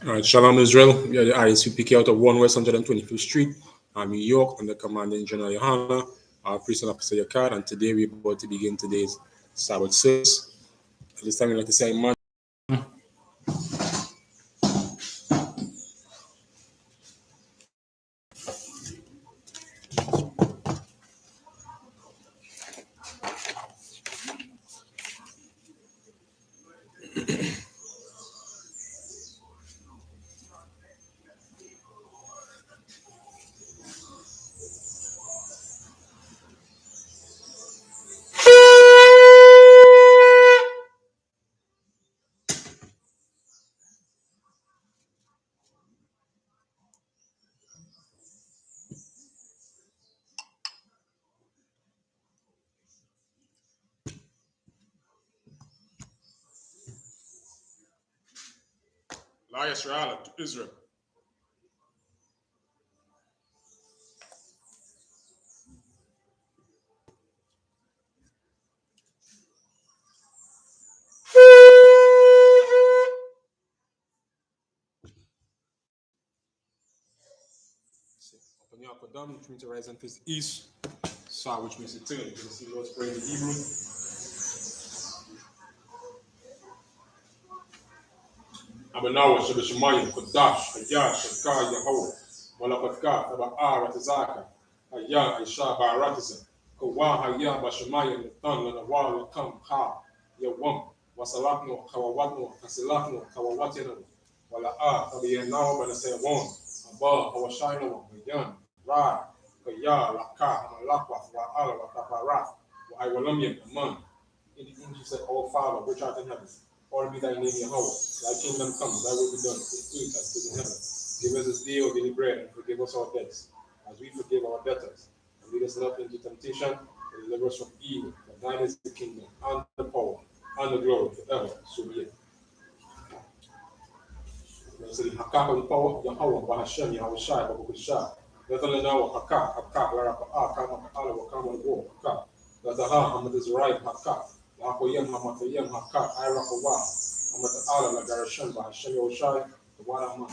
All right, Shalom Israel. We are the I.S.U.P.K out of 1 West 125th Street, New York, under commanding General Yohanna, our priest and officer Yakad, and today we're about to begin today's Sabbath service. At this time, we'd like to say, man. To Israel. Open your upper down, which means to rise and face east. Sa, which means to turn. You can see Lord's Prayer in Hebrew. Abanawa, Shabashamayim, Kodash, Ayah, Shakar, Yahweh, Malapatka, Aba Ratazaka, Ayah, Aisha, Baratazan, Kawa, Hayah, Bashamayim, Natan, Lanawa, Lakam, Ha, Yawam, Wasalakno, Kawawatno, Kasilakno, Kawawatino, Wala, Kabiyanao, Banasayawon, Abba, Hawashino, Mayan, Ra, Kaya, Laka, Malakwa, Wa'ala, Wakaparat, Wa'awalamyam, Aman. In the English, said, Our Father, which art in heaven. Or be thy name Yahweh, thy kingdom come, thy will be done, in earth as it is in heaven. Give us this day our daily bread, and forgive us our debts, as we forgive our debtors. And lead us not into temptation, but deliver us from evil. For thine is the kingdom, and the power, and the glory forever. So be it. So the Hakak and power, Yahweh, Bahashem, Yahweh Shai, Babu Shai. Let us know Hakak, Larapa, Kama, Ala, Kama, Go, Hakak. Let the Ha, Hamad is right, Hakak. Lakoyem Hamatayem Hakak Irapawa Hamata Allah Lagarashan by Hashem Yoshai, the Wadaman.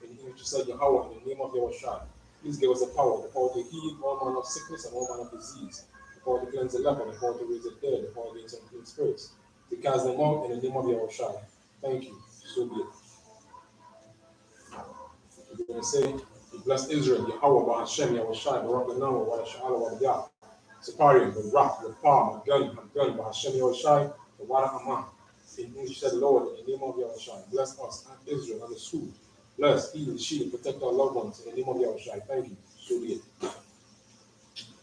In English said Yahweh, in the name of Yoshai. Please give us the power to heal all manner of sickness and all manner of disease, the power to cleanse the leper, the power to raise the dead, the power against unclean spirits, to cast them out in the name of Yoshai. Thank you. So be it. We're going to say, bless Israel, Yahweh, by Hashem, Yoshai, Barak Lanama, Wa Sha'ala, Wa Yah. Saparium, the rock, the palm, a gun, by Hashem Yoshai, the water Aman. In English said, Lord, in the name of Yoshai, bless us and Israel and the school. Bless, heal, shield, protect our loved ones in the name of Yoshai. Thank you. So be it.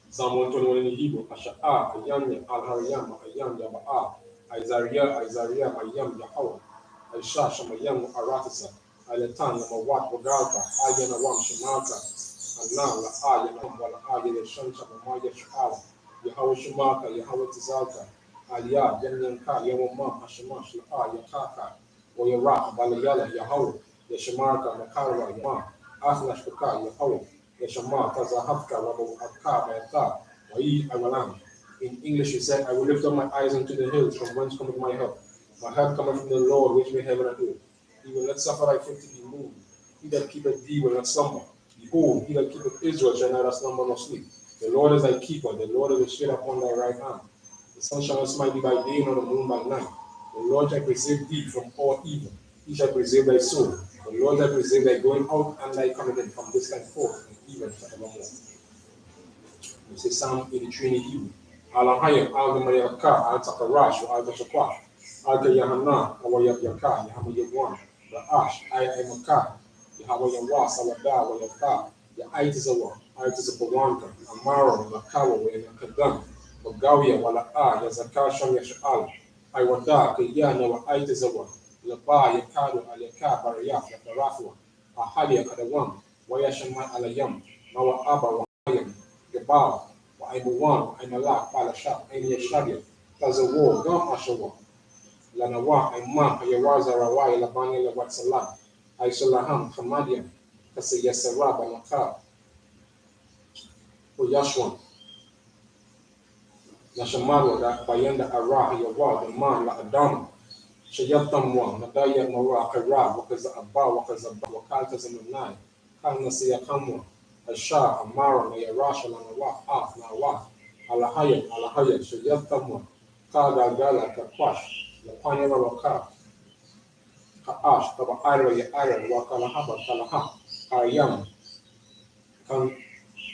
Psalm 121 in the Hebrew, Asha'ah, Ayanya, Al-Hariyam, Ayam, Yaba'ah, Isaiah, Ayam, Yahweh, Aisha, Shamayam, Aratisa, Ayatan, Namawat, Wagalka, Ayana, Wam, Shemaka, Allah, La Ayana, Wala Ayana, Shansha, Mamaya, Sha'ala. Yahweh Shemaka, Yahweh Tizalka, Aliyah, Yanyanka, Yawamam, Hashemash, La'a, Yakaka, Oyara, Balayala, Yahweh, Yashemarka, Makara, Yama, Aslash Kaka, Yahweh, Yashamar, Tazahafka, Rabu Akka, Bayata, Wai, Awalam. In English, he said, I will lift up my eyes unto the hills, from whence cometh my help. My help cometh from the Lord, which made heaven and earth. He will not suffer thy foot to be moved. He that keepeth thee will not slumber. Behold, he that keepeth Israel shall neither slumber nor sleep. The Lord is thy keeper, the Lord is the shade upon thy right hand. The sun shall not smite thee by day, nor the moon by night. The Lord shall preserve thee from all evil. He shall preserve thy soul. The Lord shall preserve thy going out and thy coming in from this time forth, and even forevermore. We say Psalm 83 in the Hebrew. Alahayim, Al-Gamayaka, Al-Takarash, Al-Tashakwa, Al-Yahanna, Awayabiyaka, Yahamayabwan, Ra'ash, I.M.K, Yahawayawa, Sawada, Wayaka, Yaitizawa, Aitizapawanka, Amaro, Lakawa, Wayakadam, Bagawia, Wala'a, Yazaka, Sham Yasha'al, Iwada, Kayana, wa Aitizawa, Laba, Yakado, Aliyaka, Barayaf, Yakarafua, Ahalia, Kadawam, Wayashama, Alayam, Mawa Abba, Wayam, Gabal, Waimuwan, Aimalak, Balashak, Aimiyashabia, Tazawo, Gam Ashawa, Lanawa, Aimam, Ayawaza, Rawai, Labani, Lawatsalam, Aisalaham, Hamadian, Kasayasara, Balaka, Oyashwan, Nashamaro, that Bayanda Ara, Yawa, the man, La Adam, Shayatamwa, Nadaya Mara, Kara, Wakaza Abba, Wakaza Wakata Zamanai, Kanasiya Kamwa, Asha, Amara, Nayarasha, Lanawa, Ah, Nawa, Alahaya, Shayatamwa, Kada Gala, Kakwash, Lapanya Waka, Kaash, Taba Ira, Yaira, Wakalahaba, Kalaha, Ayam, Kan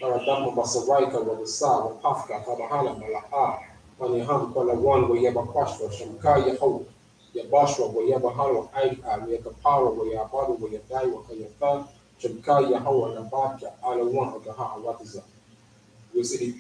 Paradama Basaraika, Wabasa, Wapafka, Tabahala, Malaha, Paniham, Palawan, Wayabakwashwa, Shamka, Yaho, Yabashwa, Wayabahala, Aika, Yakapawa, Wayabadu, Wayadai, Wakayata, Shamka, Yahawa, Nabaka, Alawan, Wakaha, Watiza. We see the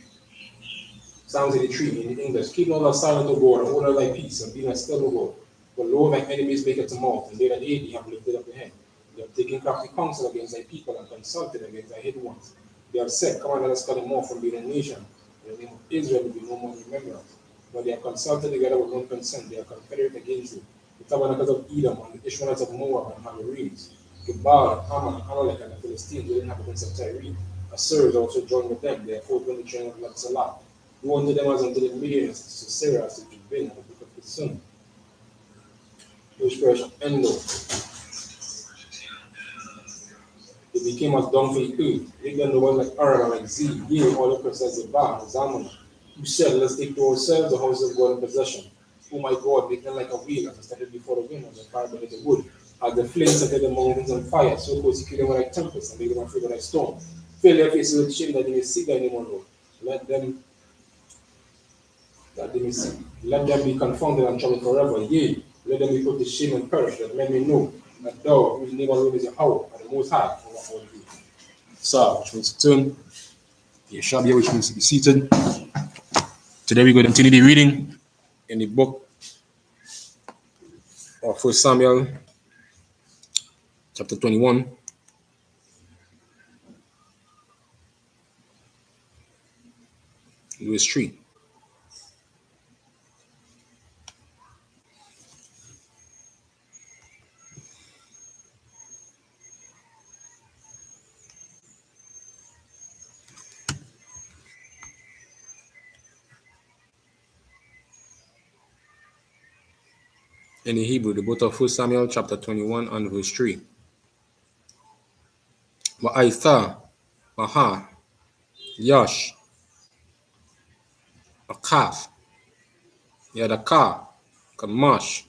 sounds of the tree in English. Keep all our silent, O God, and order thy peace, and be thy still, O God. But Lord, thy enemies make a tumult, and they that hate thee have lifted up their hand. They have taken crafty counsel against thy people, and consulted against thy hidden ones. They have said, come on, let us cut them off from being a nation. In the name of Israel will be no more remembrance. But they have consulted together with one consent. They are confederate against you. The tabernacles of Edom, and the Ishmaelites of Moab, and Hamarees, Gebal, Ammon, Amalek, and the Philistines, the inhabitants of Tyre. Assyria also joined with them. They have fought when the train of Salah. Who unto them as unto the Midianites, to Sisera, to Jabin, and the book of Kisum, which perish Endo. They became as dung for the earth. They done the one like Aaron, like Z, yea, all the princes of Ba, and Zalman. Who said, let's take to ourselves the house of God in possession. Oh my God, make them like a wheel, as I started before the wind, as a fire beneath the wood. As the flames set the mountains on fire, so persecute them like tempest, and make them afraid like storm. Fill their faces with shame that they may see thy name, O Lord. Let them that they may see. Let them be confounded and troubled forever. Yea, let them be put to shame and perish, that men may know that thou, whose name alone is Yahweh, are the Most High, over all the earth. So, which means to turn, Yeshabia, which means to be seated. Today we're going to continue the reading in the book of 1 Samuel, chapter 21. Verse 3. In the Hebrew, the book of 1 Samuel, chapter 21, and verse 3. Wa'aitha, Maha, Yash, Akaf, Yadaka, Kamash,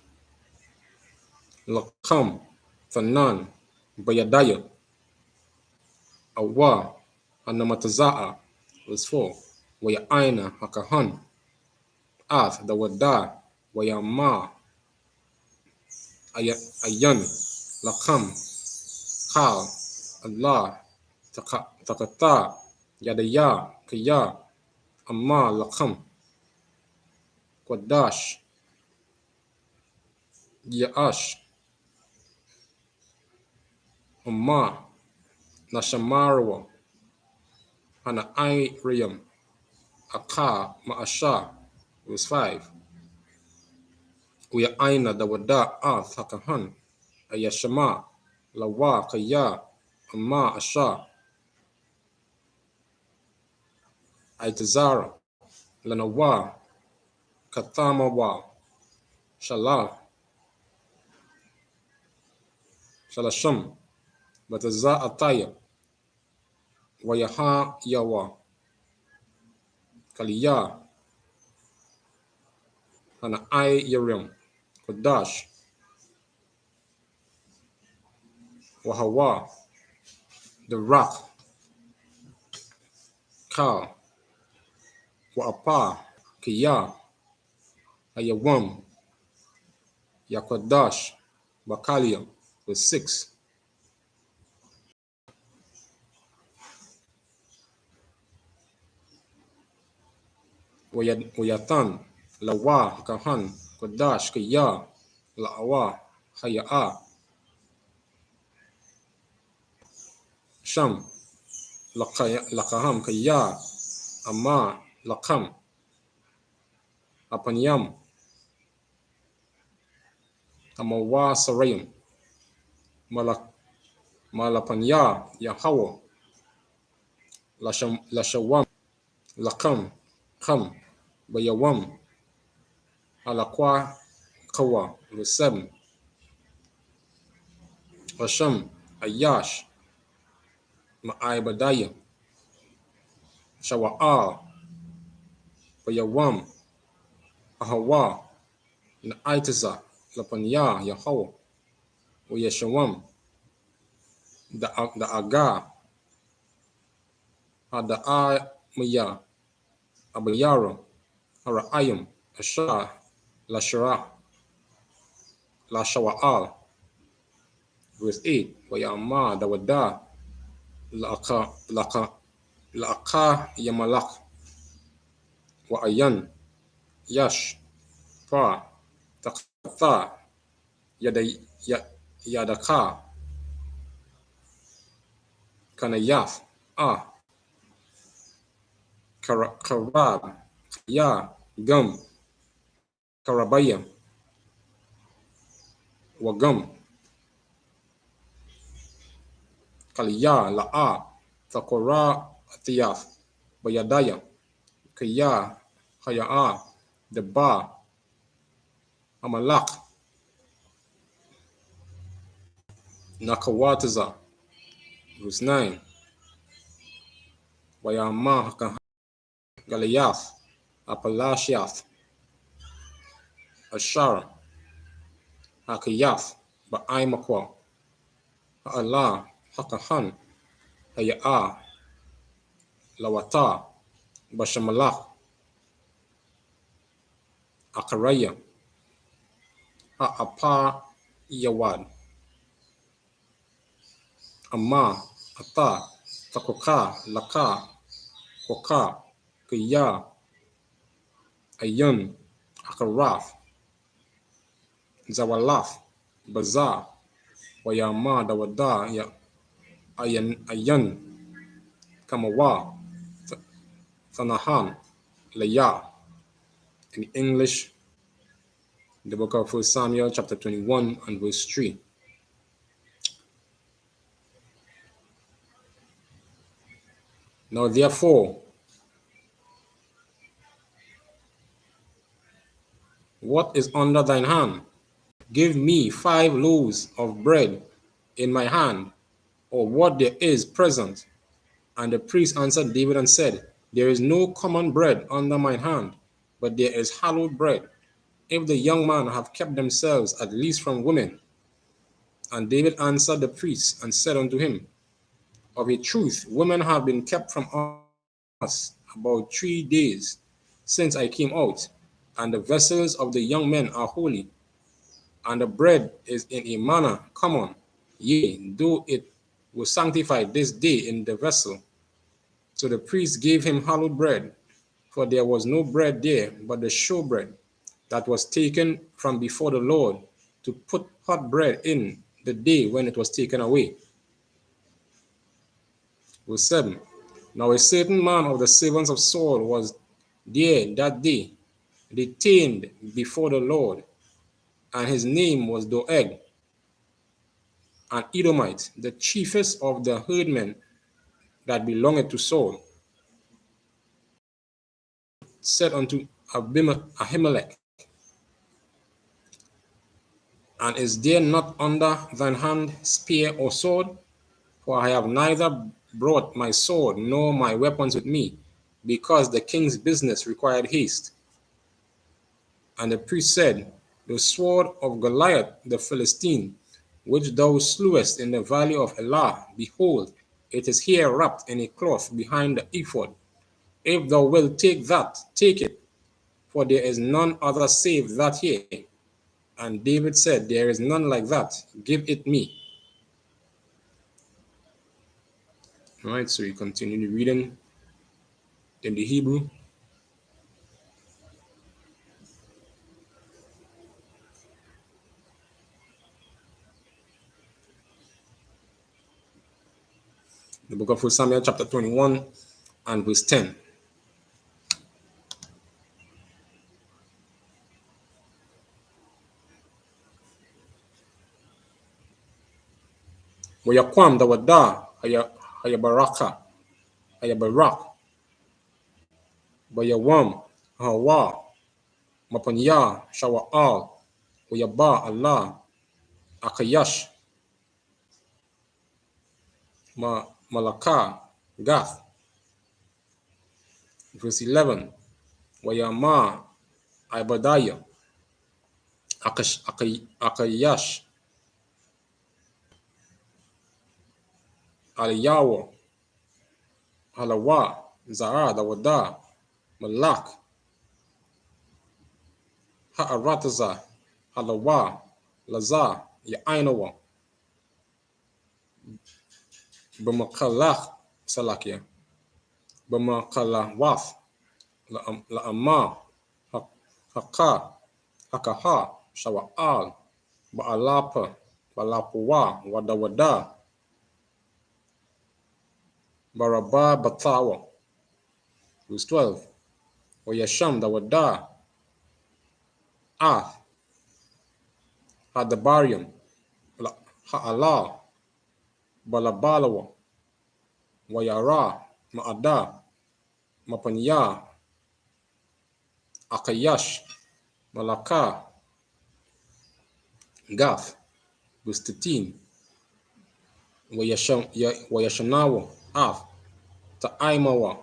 Lakam, Fanan, Bayadaya, Awa, Anamataza'a, verse 4. Waya'aina, Hakahan, Ath, the Wada, Wayama, Ayan, Lakam, Kal, Allah, Takata, Yadaya, Kaya, Amma, Lakam, Kwadash, Yaash, Amma, Nashamarwa, Hana Riyam, Aka, Ma'asha, verse 5. Uya Aina, the Wada, Ath, Hakahan, Ayashama, Lawa, Kaya, Amma, Asha, Aitazara, Lanawa, Katamawa, Shalasham, Bataza Ataya, Wayaha Yawa, Kaliya, Hana Yarim, Kodash, Wahawa, the Rock, Ka, Wa'apa, Kiya, Ayawam, Yakodash, Bakalia, verse 6. Wayatan, Lawa, Kahan, Kodash, Kiya, La'awa, Haya'a, Sham, Lakaham, Kiya, Amma, Lakam, Apanyam, Amawa Sarayim, Malapanya, Yahawa, Lashawam, Lakam, Kam, Bayawam, Alakwa, Kawa, verse 7. Hashem, Ayash, Ma'ibadaya, Shawa'al, Bayawam, Ahawa, Na'itiza, Lapanya, Yahweh, Uyashawam, the Aga, Ada'a Maya, Abayaro, Hara'ayim, Ashah, Lashara, Lashawa'al, verse 8. Wayama, Dawada, La'aka Yamalak, Wa'ayan, Yash, Pa, Takatha, Yadaka, Kanayaf, Karab, Ya, Gum, Karabaya, Wagum, Kaliya, La'a, Thakora, Atiyaf, Bayadaya, Kaya, Haya'a, Deba, Amalak, Nakawataza, verse 9. Wayama, Galiath, Apalashiath, Ashar, Hakayath, Ba'aimakwa, Ha'ala, Hakahan, Haya'a, Lawata, Bashamalach, Akaraya, Ha'apa, Yawad, Amma, Ata, Takoka, Laka, Koka, Kaya, Ayun, Akaraf, Zawalaf, Baza, Wayama, Dawada, Ayan, Kamawa, Thanahan, Laya. In English, the book of 1 Samuel chapter 21 and verse 3. Now therefore, what is under thine hand? Give me 5 loaves of bread in my hand, or what there is present. And the priest answered David and said, There is no common bread under mine hand, but there is hallowed bread, if the young men have kept themselves at least from women. And David answered the priest and said unto him, Of a truth, women have been kept from us about 3 days since I came out, and the vessels of the young men are holy, and the bread is in a manner common, yea, though it was sanctified this day in the vessel. So the priest gave him hallowed bread, for there was no bread there but the showbread that was taken from before the Lord, to put hot bread in the day when it was taken away. Verse 7. Now a certain man of the servants of Saul was there that day, detained before the Lord, and his name was Doeg, an Edomite, the chiefest of the herdmen that belonged to Saul, said unto Ahimelech, And is there not under thine hand spear or sword? For I have neither brought my sword nor my weapons with me, because the king's business required haste. And the priest said, The sword of Goliath the Philistine, which thou slewest in the valley of Elah, behold, it is here wrapped in a cloth behind the ephod. If thou wilt take that, take it, for there is none other save that here. And David said, There is none like that, give it me. All right, so you continue reading in the Hebrew. The book of 1 Samuel chapter 21 and verse 10. Wayakwam dawada hayabaraka hayabarak bayawam hawa mapanya shawa'al Wayaba Allah Akayash Malaka Gath. Verse 11. Wayama Ibadiah Akayash Aliyawa Halawa Zara Dawada Malak Ha'arataza Halawa Laza Ya'inawa Bamakalach Salakia Bamakalawaf La'ama Haka Hakaha Shawa'al Ba'alapa Balapuwa Wadawada Baraba Batawa. Verse 12. Wayasham Dawada Hadabarium Ha'ala Balabalawa Wayara Ma'ada Mapanya Akayash Malaka Gath. Verse 13. Wayashanawa Ta'aimawa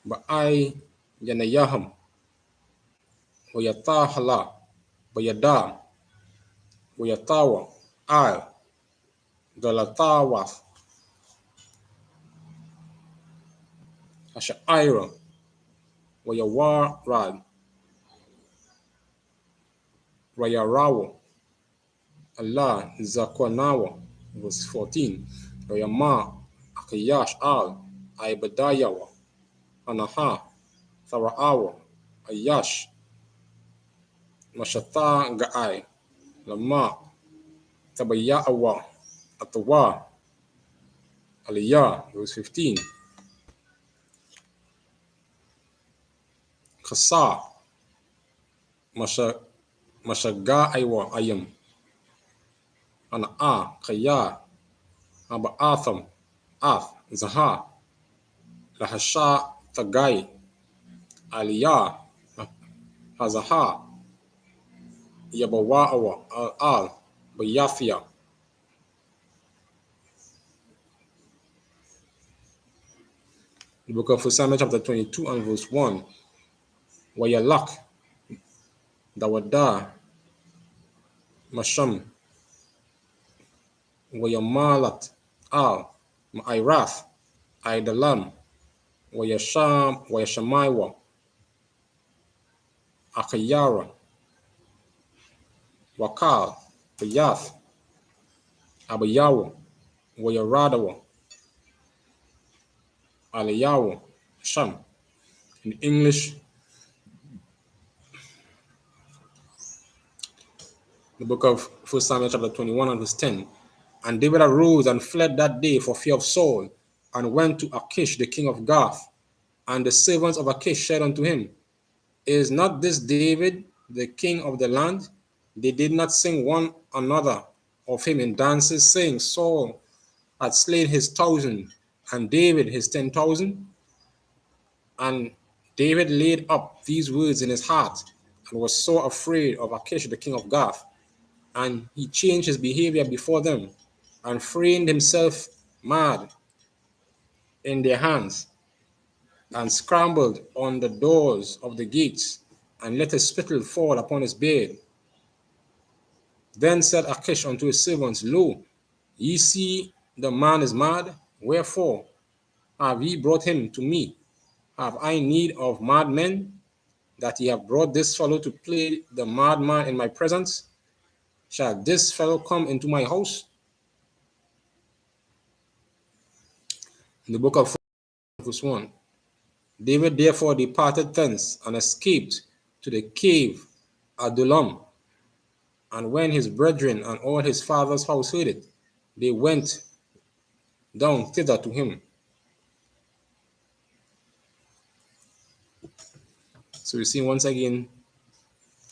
Ba'ai Yanayaham Wayatahala Bayada Wayatawa Galatawath Asha'ira Wayawarad Rayarawa Allah Zakwanawa. Verse 14. Wayama Akayash Ibadayawa Anaha Tharaawa Ayash Mashata Ga'ai Lama Tabayawa Atawa Aliyah. Verse 15. Kasa Mashaga Aywa Ayam Ana Kaya Abaatham Zaha Lahasha Tagai Aliyah Hazaha Yabawa'awa Al Bayafia. The book of Samuel chapter 22 and verse 1. Wayalak Dawada Masham Wayamalat Ma'irath Idalam Wayashamaiwa Akayara Wakal Bayath Abayawa Wayaradawa Aliyawa Sham. In English, the book of 1 Samuel chapter 21 and verse 10. And David arose and fled that day for fear of Saul, and went to Achish the king of Gath. And the servants of Achish said unto him, Is not this David the king of the land? They did not sing one another of him in dances, saying, Saul had slain his 1,000, and David his 10,000. And David laid up these words in his heart, and was so afraid of Achish the king of Gath. And he changed his behavior before them, and framed himself mad in their hands, and scrambled on the doors of the gates, and let his spittle fall upon his beard. Then said Achish unto his servants, Lo, ye see the man is mad. Wherefore have ye brought him to me? Have I need of madmen, that ye have brought this fellow to play the madman in my presence? Shall this fellow come into my house? In the book of verse 1. David therefore departed thence, and escaped to the cave Adullam. And when his brethren and all his father's house heard it, they went down thither to him. So we see once again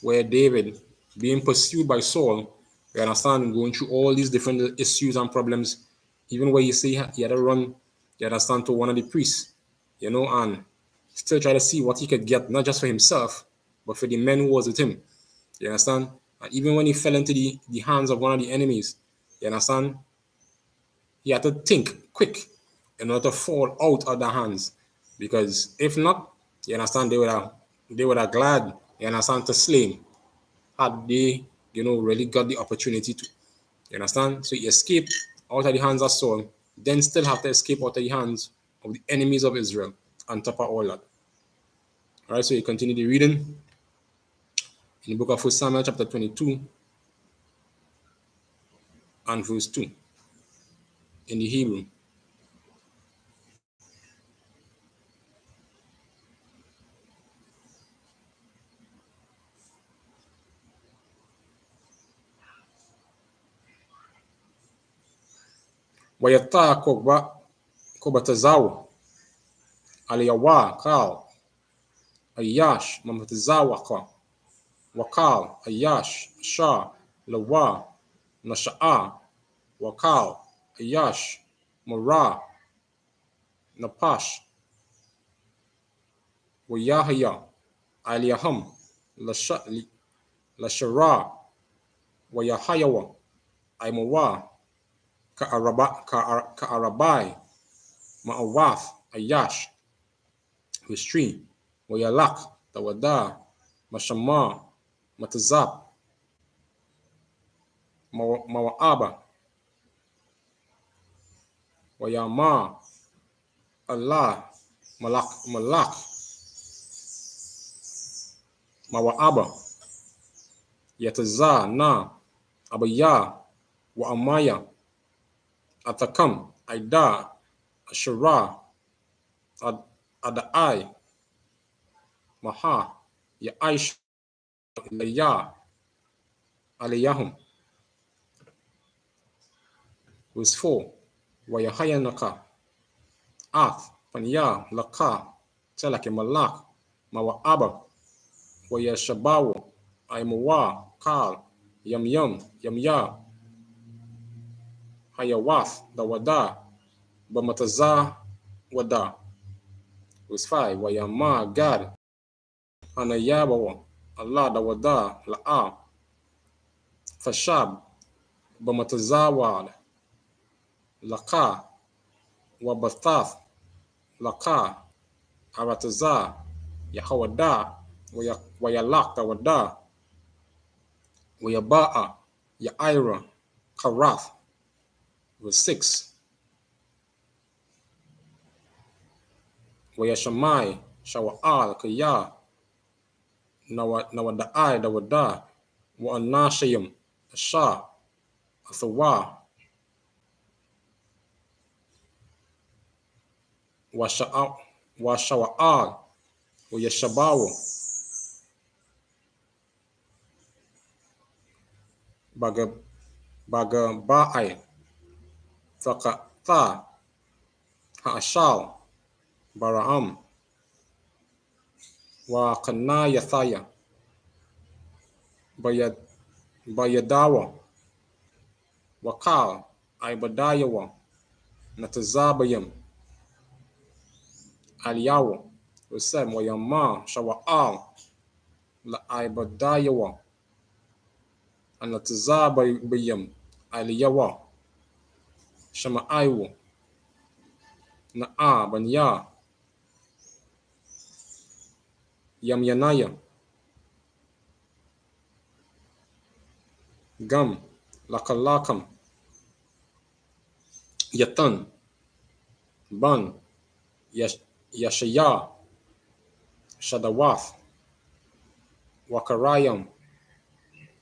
where David, being pursued by Saul, we understand, going through all these different issues and problems, even where you see he had to run, you understand, to one of the priests, and still try to see what he could get, not just for himself, but for the men who was with him. You understand? And even when he fell into the hands of one of the enemies, you understand, he had to think quick in order to fall out of their hands. Because if not, you understand, they would have glad, you understand, to slay him had they, really got the opportunity to. You understand? So he escaped out of the hands of Saul, then still have to escape out of the hands of the enemies of Israel on top of all that. All right, so you continue the reading in the book of 1 Samuel chapter 22 and verse 2 in the Hebrew. Wayata kobatazawa aliyawa kal ayash mamatazawa ka wakal ayash sha lawa nasha'a wakal ayash mara napash wayahya aliyaham lashara wayahayawa aimawa Ka'arabai, Ma'awath, Ayash, verse 3, Wayalak, Tawada, Mashama, Matazap, Mawa'aba, Wayama, Allah, Malak, Mawa'aba, Yataza, Na, Abaya, Wa'amaya, Atakam, Aida, Ashura, Adai, Maha, Ya'aish, Laya, Aliyahum. Verse 4, Wayahayanaka, Ath, Panya, Laka, Telake Malak, Mawa'aba, Wayashabawo, Aimawa, Kal, Yamya, Hayawath, Dawada, Bamataza, Wada. Verse 5, Wayama, Gad, Anayabawa, Allah, Dawada, La'a, Fashab, Bamatazawad, Laka, Wabathath, Laka, Arataza, Yahawada, Wayalak, Dawada, Wayaba'a, Ya'ira, Karath. Verse 6, Wayashamai, Shawa'al, Kaya, Nawada'ai, Dawada, Wa'anashayim, Asha, Athawa, Washawa'al, Wayashabawo, Bagaba'ai, Thakatha, Ha'ashal, Baraham, Wakanayathaya, Bayadawa, Wakal, Ibadayawa, Natazabayam, Aliyawa, Usem, Wayama, Shawa'al, La Ibadayawa, and Natazabayam, Aliyawa, Shama'aiwa, Na'a, Banya, Yamyanaya, Gam, Lakalakam, Yatan, Ban, Yashaya, Shadawath, Wakarayam,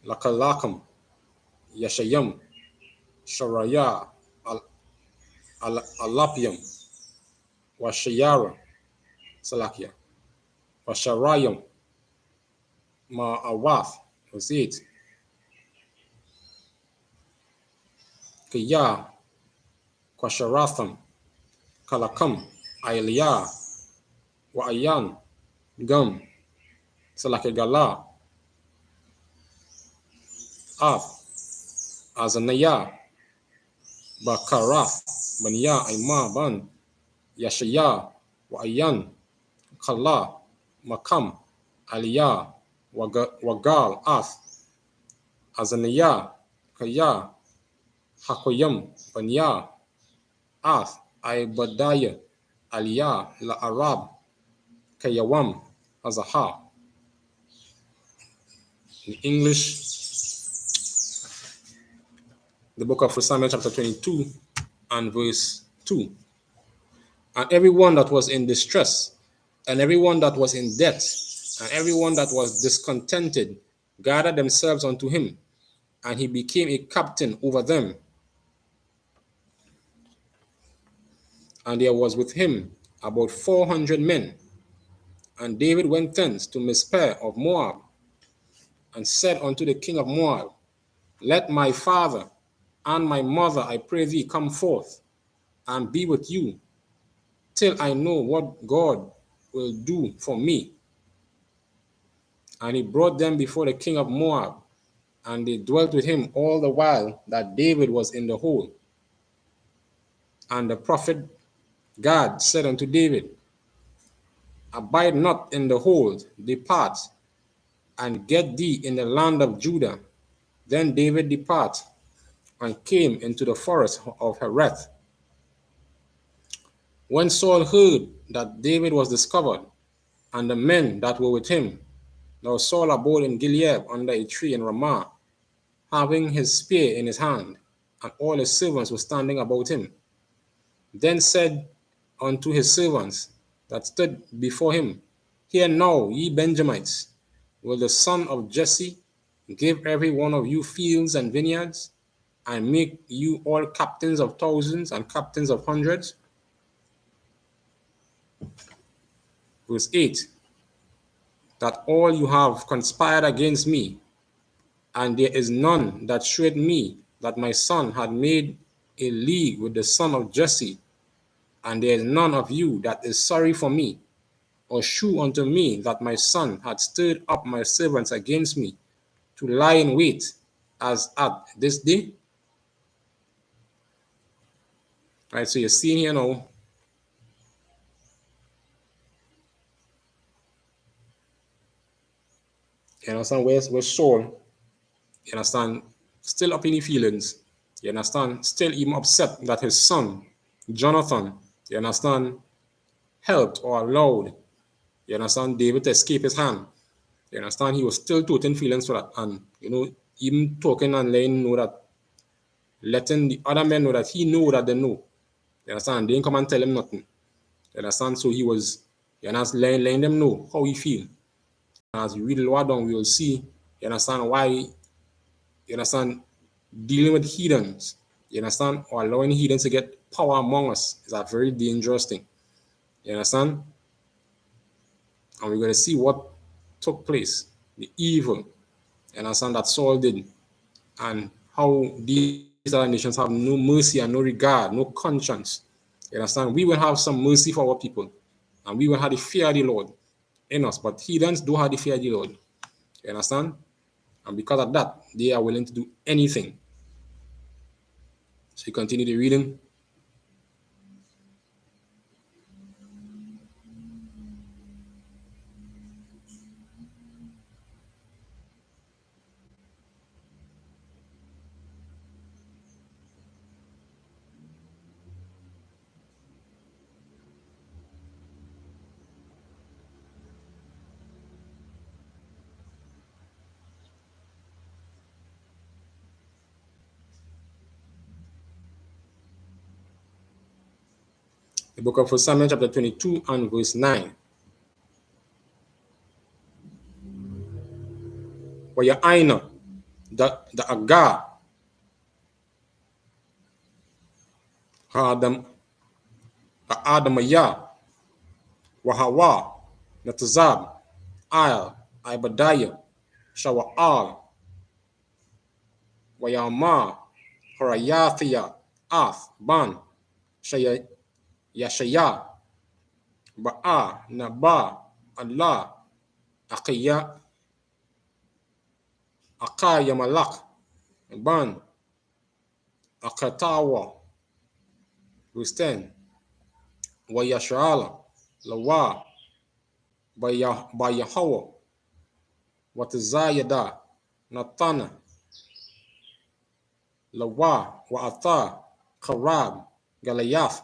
Lakalakam, Yashayam, Sharaya, Alapiam, Washayara, Salakia, Washarayam, Ma'awath, was it, Kaya, Kwasharatham, Kalakam, Ailia, Wa'ayan, Gum, Salakegala, Af, Azanaya, Bakarath, Banya, Aima, Ban, Yashaya, Wa'ayan, Kala, Makam, Aliyah, Wagal, Ath, Azaniah, Kaya, Hakoyam, Banya, Ath, Ibadiah, Aliyah, La Arab, Kayawam, Azahar. In English, the book of 1 Samuel chapter 22 and verse 2. And everyone that was in distress, and everyone that was in debt, and everyone that was discontented, gathered themselves unto him, and he became a captain over them. And there was with him about 400 men. And David went thence to Mizpeh of Moab, and said unto the king of Moab, Let my father and my mother, I pray thee, come forth and be with you, till I know what God will do for me. And he brought them before the king of Moab, and they dwelt with him all the while that David was in the hole. And the prophet Gad said unto David, Abide not in the hold, depart, and get thee in the land of Judah. Then David departed, and came into the forest of Hereth. When Saul heard that David was discovered, and the men that were with him, now Saul abode in Gilead under a tree in Ramah, having his spear in his hand, and all his servants were standing about him. Then said unto his servants that stood before him, Hear now, ye Benjamites, will the son of Jesse give every one of you fields and vineyards, and make you all captains of thousands and captains of hundreds? Verse 8, that all you have conspired against me, and there is none that shewed me that my son had made a league with the son of Jesse, and there is none of you that is sorry for me, or shew unto me that my son had stirred up my servants against me to lie in wait as at this day. Right, so you're seeing here now, you understand, where's Saul, you understand, still up in his feelings, you understand, still even upset that his son, Jonathan, you understand, helped or allowed, you understand, David to escape his hand. You understand, he was still toting feelings for that, and, even talking and letting know that, letting the other men know that he knew that they know. You understand, they didn't come and tell him nothing. You understand, so he was, you understand, letting them know how he feel. And as we read the Lord down, we will see, you understand, why, you understand, dealing with heathens, you understand, or allowing heathens to get power among us is a very dangerous thing. You understand? And we're going to see what took place, the evil, you understand, that Saul did, and how these other nations have no mercy and no regard, no conscience. You understand? We will have some mercy for our people, and we will have the fear of the Lord in us, but heathens don't have the fear of the Lord. You understand? And because of that, they are willing to do anything. So you continue the reading. The book of 1 Samuel chapter 22 and verse 9. وَيَعْنَ the Agar, Adamaya, Wahawa, Natazab, Al, Ibadiah, Shawa'al, Wayama, Horayathia, Ath, Ban, Yashaya, Ba'a, Naba, Allah, Akiya, Akaya Malak, Ban, Akatawa, verse 10, Wayashala, Lawa, Bayahawa, Watazayada, Natana, Lawa, Wa'atha, Karab, Galayath,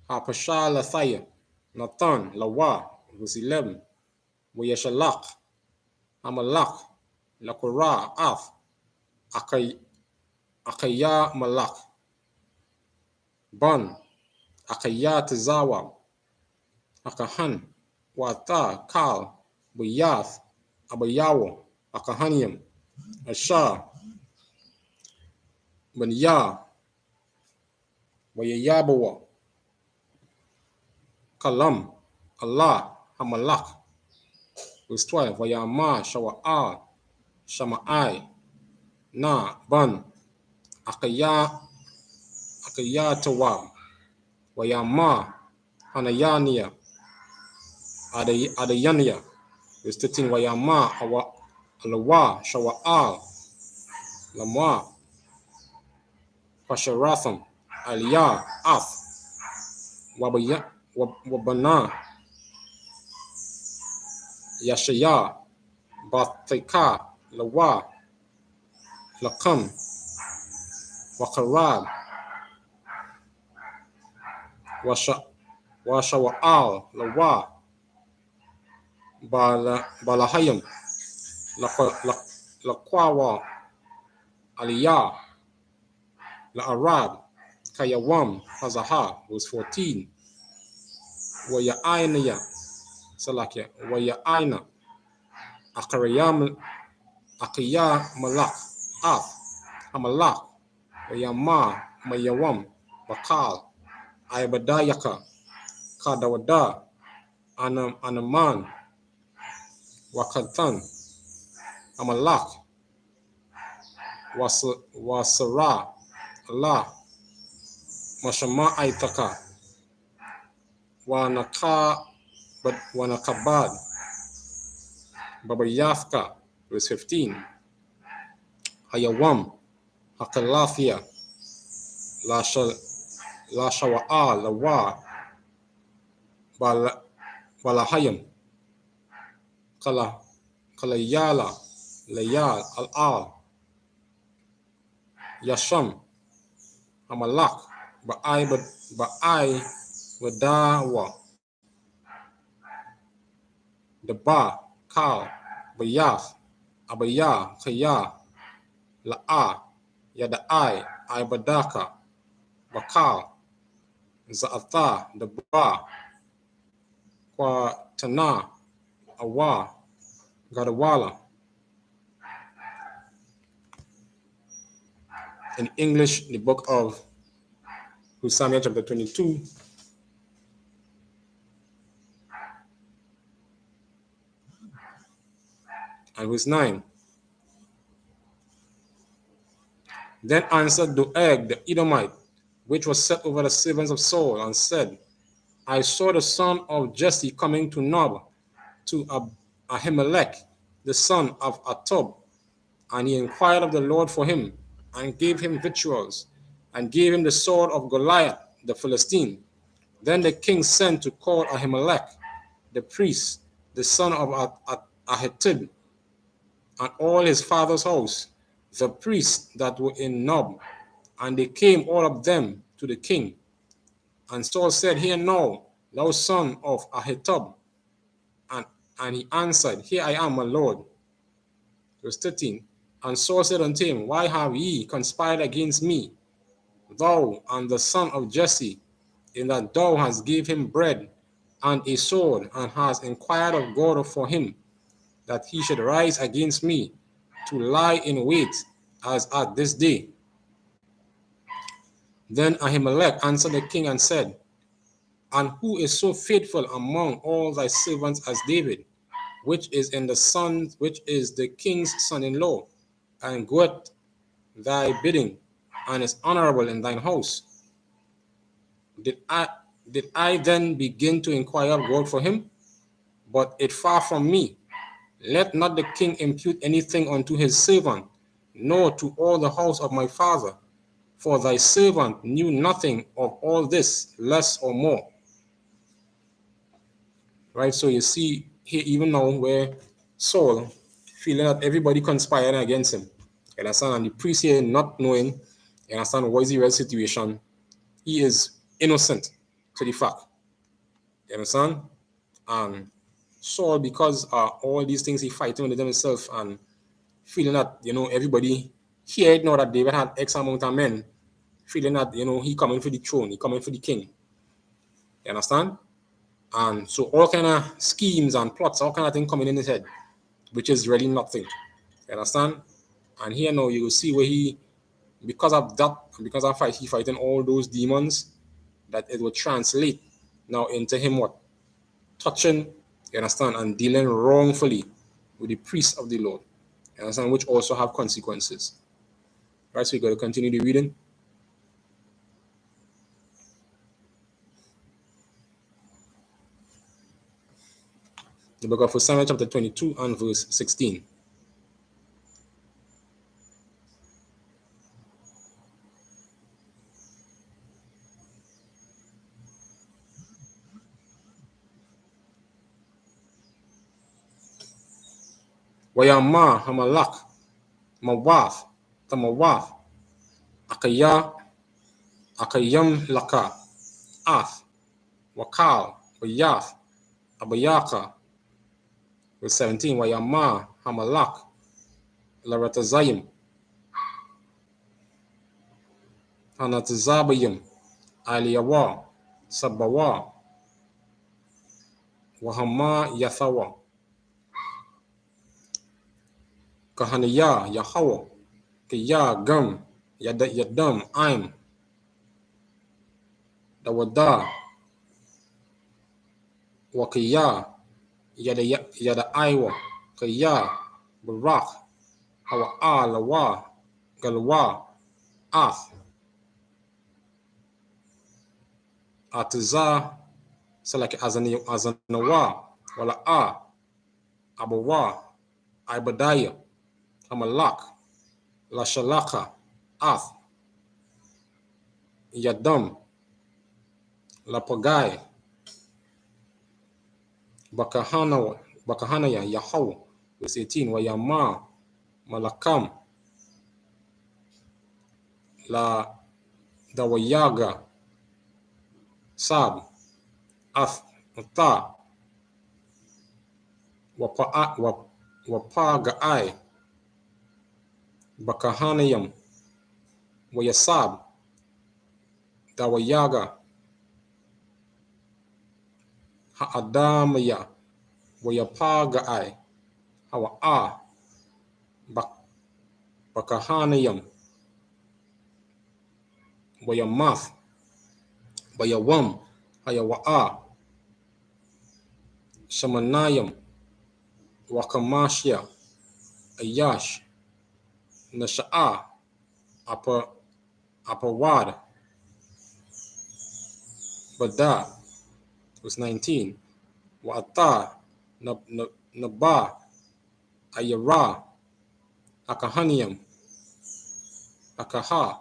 Hapashah Lathaya, Nathan, Lawa, verse 11, Wayashalak, Amalak, Lakura, Ath, Akaya Malak, Ban, Akaya Tazawa, Akahan, Wata, Kal, Bayath, Abayawo, Akahanium, Ashar, Banya, Wayayabawa, Kalam, Allah, Hamalak, verse 12, Wayama, Shawa'al, Shama'ai, Na, Ban, Akaya Tawab, Wayama, Hanayania, Adayania, verse 13, Wayama, Alawa, Shawa'al, Lama, Pasharatham, Aliyah, Ath, Wabana, Yashaya, Bathika, Lawa, Lakam, Wakarab, Washawa'al, Lawa, Balahayam, Lakwawa, Aliyah, La'arab, Kayawam, Hazaha, verse 14, Waya'ainaya, Salakia, Waya'aina, Akarayam, Akaya Malak, Ath, Hamalak, Wayama, Mayawam, Bakal, Ibadayaka, Kadawada, Anaman, Wakatan, Amalak, Wasara, Allah, Mashama Aitaka, Wanakabad, Babayafka, verse 15, Hayawam, Hakalafia, Lashawa'al, Lawa, Balahayam, Kalayala, Layal, Al-Al, Yasham, Amalak, Ba'ai, Wadawa, Daba, Kal, Bayath, Abaya, Kaya, La'a, Yada'ai, Ibadaka, Bakal, Za'atha, Daba, Kwatana, Awa, Gadawala. In English, the book of Samuel chapter 22, and verse 9. Then answered Doeg the Edomite, which was set over the servants of Saul, and said, I saw the son of Jesse coming to Nob, to Ahimelech, the son of I.S.U.P.K, and he inquired of the Lord for him, and gave him victuals, and gave him the sword of Goliath the Philistine. Then the king sent to call Ahimelech, the priest, the son of Ahitub, and all his father's house, the priests that were in Nob, and they came all of them to the king. And Saul said, Hear now, thou son of Ahitub. And he answered, Here I am, my lord. Verse 13. And Saul said unto him, Why have ye conspired against me, thou and the son of Jesse, in that thou hast given him bread and a sword, and hast inquired of God for him, that he should rise against me, to lie in wait, as at this day? Then Ahimelech answered the king and said, And who is so faithful among all thy servants as David, which is the king's son-in-law, and goeth thy bidding, and is honorable in thine house? Did I then begin to inquire of God for him? But it far from me. Let not the king impute anything unto his servant, nor to all the house of my father, for thy servant knew nothing of all this, less or more. Right, so you see here, even now, where Saul feeling that everybody conspired against him, You understand? And the priest here, not knowing, you understand, what is the real situation, he is innocent to the fact. You understand? And Saul, because all these things he fighting with himself and feeling that, everybody here know that David had X amount of men, feeling that, he coming for the throne, he coming for the king. You understand? And so all kind of schemes and plots, all kind of things coming in his head, which is really nothing. You understand? And here now you will see where he, because of that, because of fight, he fighting all those demons, that it will translate now into him what? Touching, you understand, and dealing wrongfully with the priests of the Lord. You understand? Which also have consequences. Right, so we got to continue the reading. The book of 1 Samuel chapter 22 and verse 16. Wayama hamalak mawaf tamawaf akayam laka af wakal wayaf abayaka. Verse 17. Wayama hamalak laratazayim hanatazabayim aliyawa sabawa wahama yathawa kahaniya yahawa kaya gam yadam aim dawada wakiya yada aiwa kaya barak hawa lawa galwa af atiza salaki azanawa wala abawa ibadaya hamalak lashalaka af yadam lapagai bakahanaya yahaw. Verse 18. Wayama malakam la dawayaga sab af ta wapagai bakahanayam wayasab dawayaga haadamaya wayapagai hawa bakahanayam wayamath wayawam hayawa shamanayam wakamashya ayash nasha'a apawad bada. Verse 19. Wa'ata naba ayara akahaniyam akaha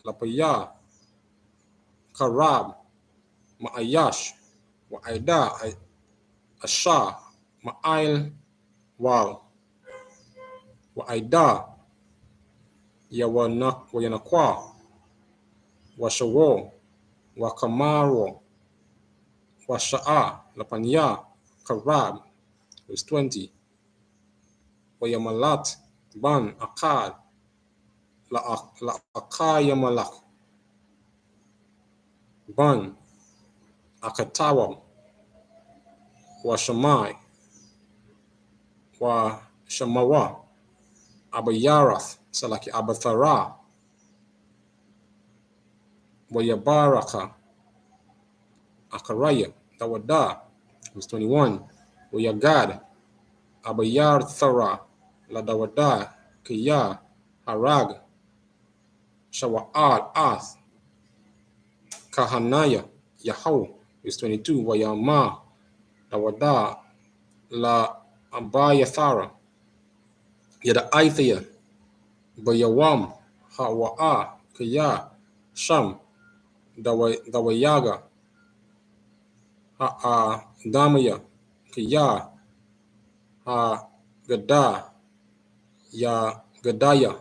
lapaya karab ma'ayash wa'aida asha ma'ail wal wa'aida yawanakwa washawo wakamaro washa'a lapanya karab. Verse 20. Wayamalat ban akad la akayamalak ban akatawa washamai wa shamawa abayarath salaki abathara wayabaraka akaraya dawada. Verse 21. Wayagad abayar thara la dawada kiya harag shawa'al ath kahanaya yahaw. Verse 22. Wayama dawada la abayathara yada aithaya bayawam hawa'a kiya sham dawayaga damaya kiya gada ya Gedaliah,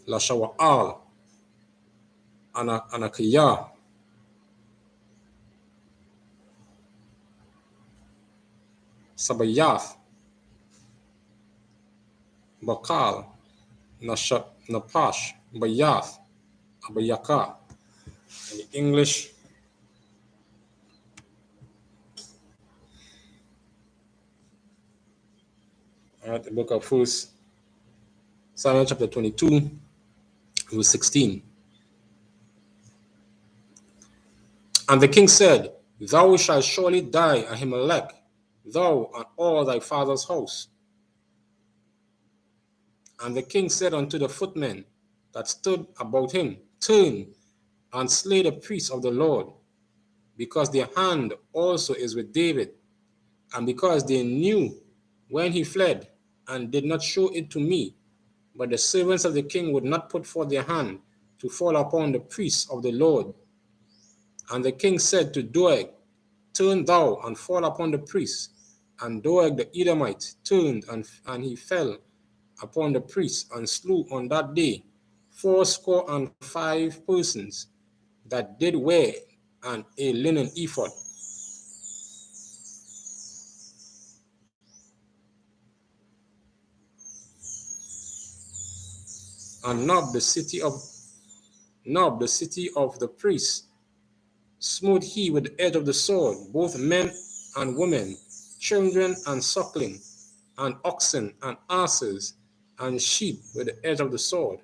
Lashawa'al, Anakiyah, Sabayath, Bakal, Napash, Bayath, Abayaka. In the English, the book of 1 Samuel chapter 22, verse 16. And the king said, Thou shalt surely die, Ahimelech, thou and all thy father's house. And the king said unto the footmen that stood about him, Turn and slay the priests of the Lord, because their hand also is with David, and because they knew when he fled, and did not show it to me. But the servants of the king would not put forth their hand to fall upon the priests of the Lord. And the king said to Doeg, Turn thou and fall upon the priests. And Doeg the Edomite turned, and he fell upon the priests, and slew on that day fourscore and 5 persons that did wear a linen ephod. And Nob the city of the priests smote he with the edge of the sword, both men and women, children and suckling, and oxen and asses and sheep with the edge of the sword.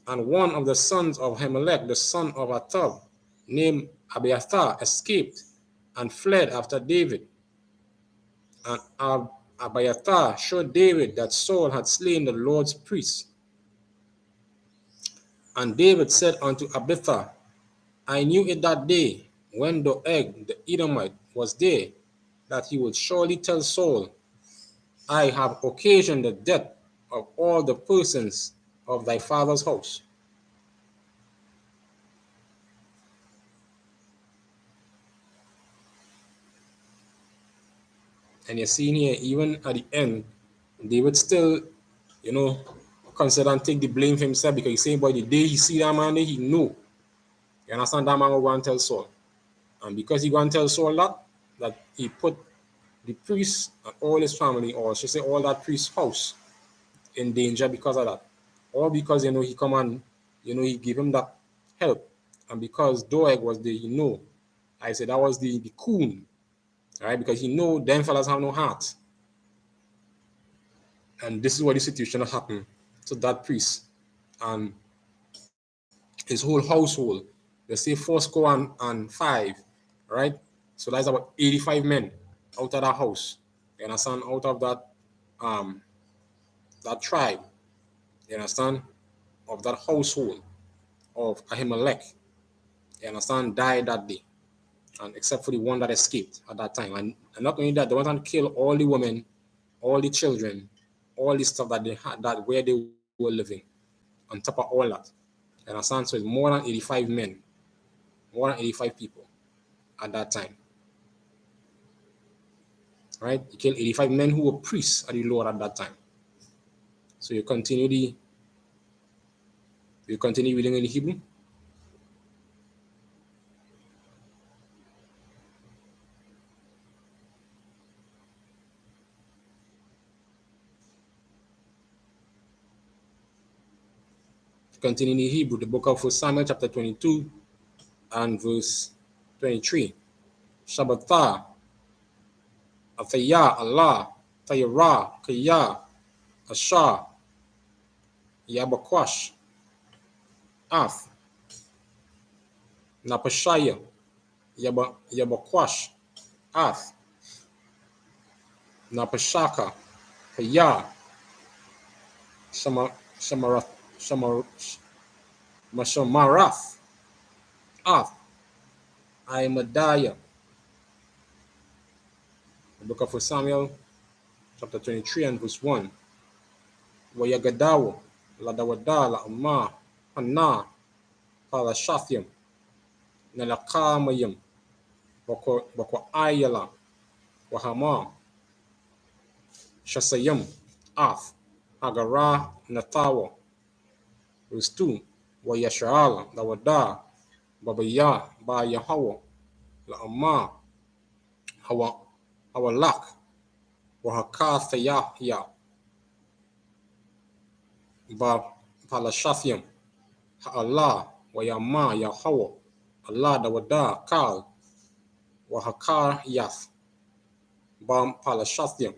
And one of the sons of Ahimelech, the son of Ahitub, named Abiathar, escaped and fled after David. And Abiathar showed David that Saul had slain the Lord's priests. And David said unto Abiathar, I knew it that day, when Doeg the Edomite was there, that he would surely tell Saul, I have occasioned the death of all the persons of thy father's house. And you're seeing here, even at the end, David still, consider and take the blame for himself, because he's saying, by the day he see that man, he know. You understand? That man will go and tell Saul. And because he go and tell Saul that he put the priest and all his family, or I should say all that priest's house, in danger because of that. Or because, he come and, he give him that help. And because Doeg was the, I said that was the coon, right? Because them fellas have no heart. And this is what the situation happened to that priest and his whole household. They say 405, right? So that's about 85 men out of that house. You understand? Out of that tribe, you understand? Of that household of Ahimelech, you understand, died that day. And except for the one that escaped at that time. And not only that, they went and killed all the women, all the children, all the stuff that they had, that where they were living, on top of all that. You understand? So it's more than 85 men, more than 85 people at that time. Right? He killed 85 men who were priests at the Lord at that time. So you continue reading in the Hebrew. Continue in the Hebrew, the book of 1 Samuel chapter 22 and verse 23. Shabbatah, Athayah, Allah, Tayarah, Kiyah, Ashar, Yabakwash, Ath, Napashaya, Yabakwash, Ath, Napashaka, Kiyah, Mashomarath, Ath, Imadiah. The book of 1 Samuel chapter 23 and verse 1. Wayagadawo, Ladawadala, Amma, Hannah, Palashathium, Nalakamayim, Bako Ayala, Wahama, Shasayim, Ath, Hagara, Natawa, Rustu, Wayasha'al, Dawada, Babaya, Ba Yahawa, La'ama, Hawalak, Wahakathayahya, Ba Palashathium, Ha'Allah, Wayama, Yahawa, Allah, Dawada, Kal, Wahakar Yath, Bam Palashathium,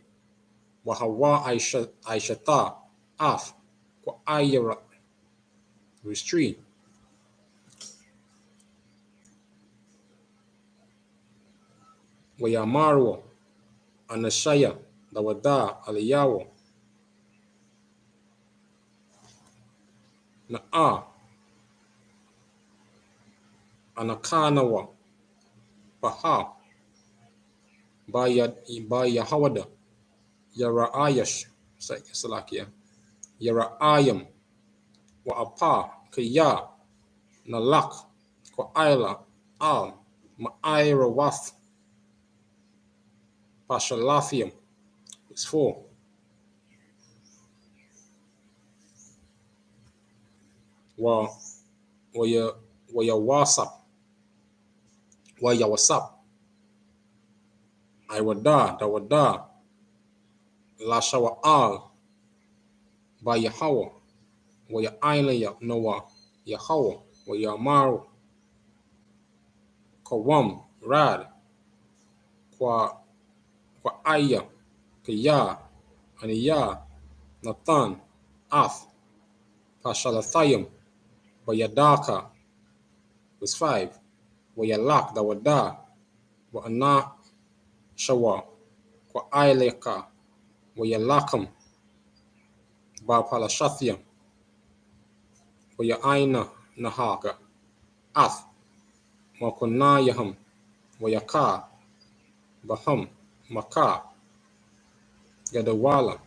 Wahawa Aishata, Af, Kwa Ayara, Restri, Wayamaru, Anashaya, Dawada, Aliyawo, Na'a, Anakanawa, Baha, Bayahawada, Yaraayash, Salakia, Yaraayam, Wa'apa, Kaya, Nalak, Kwa'ila, Al, Ma'irawath, Pashalathium, is 4. Wayawasap, Wayawasap, Iwada, Dawada, Lashawa Al, Bayahawa, Waya Ailaya, Noah, Yahawa, Wayamaru, Kawam, Rad, Aya, Kaya, Aniya, Nathan, Ath, Pashalathayim, Wayadaka, was 5. Wayalak, Dawada, Wa'ana, Shawa, Aileka, Wayalakam, Ba Palashathiam, Waya Nahaga, Ath, Makunayaham, Wayaka, Baham, Maka, Yadawala,